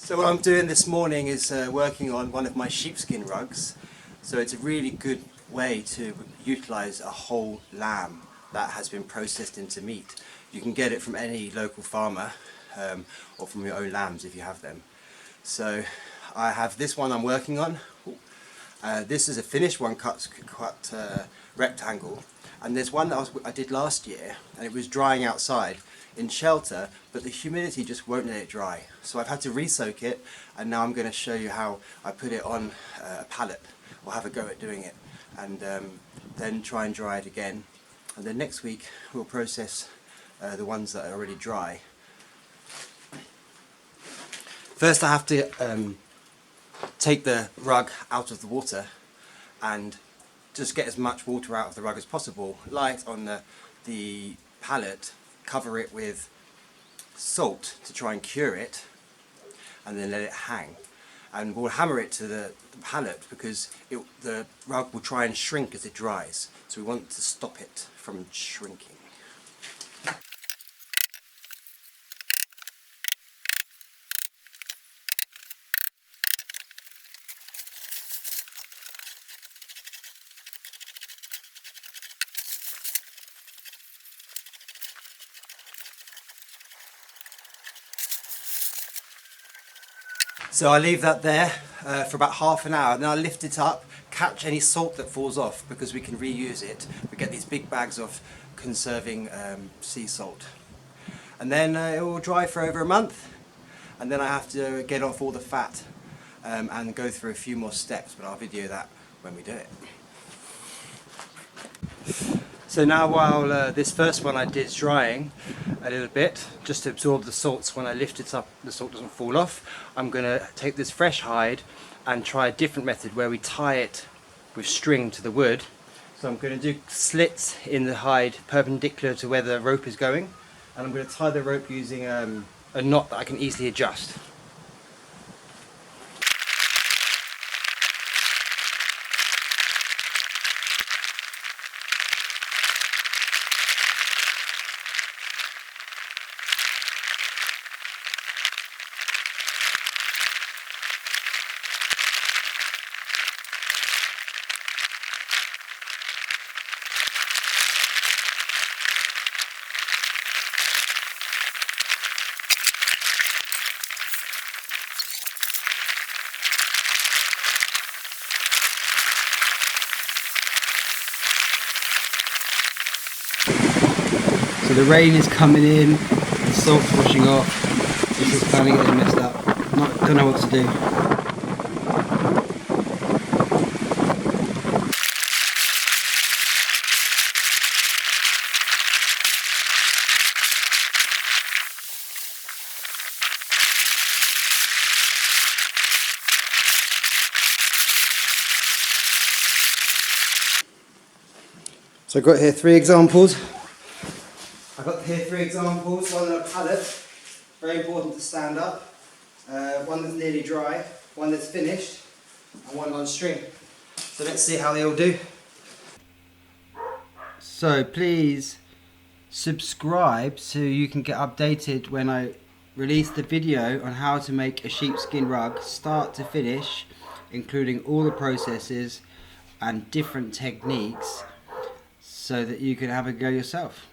So what I'm doing this morning is working on one of my sheepskin rugs. So it's a really good way to utilise a whole lamb that has been processed into meat. You can get it from any local farmer or from your own lambs if you have them. So I have this one I'm working on. This is a finished one, cut rectangle, and there's one that I did last year, and it was drying outside in shelter, but the humidity just won't let it dry. So I've had to re-soak it, and now I'm going to show you how I put it on a pallet, or have a go at doing it, and then try and dry it again. And then next week we'll process the ones that are already dry. First I have to take the rug out of the water and just get as much water out of the rug as possible. Light on the pallet, cover it with salt to try and cure it, and then let it hang. And we'll hammer it to the pallet because the rug will try and shrink as it dries. So we want to stop it from shrinking. So I leave that there for about half an hour, then I lift it up, catch any salt that falls off because we can reuse it. We get these big bags of conserving sea salt. And then it will dry for over a month, and then I have to get off all the fat and go through a few more steps, but I'll video that when we do it. So now while this first one I did is drying a little bit, just to absorb the salts, when I lift it up the salt doesn't fall off, I'm going to take this fresh hide and try a different method where we tie it with string to the wood. So I'm going to do slits in the hide perpendicular to where the rope is going, and I'm going to tie the rope using a knot that I can easily adjust. So the rain is coming in, the salt's washing off. This is kind of getting messed up. Don't know what to do. So I've got here three examples. I've got here three examples, one on a pallet, very important to stand up, one that's nearly dry, one that's finished, and one on string. So let's see how they all do. So please subscribe so you can get updated when I release the video on how to make a sheepskin rug start to finish, including all the processes and different techniques, so that you can have a go yourself.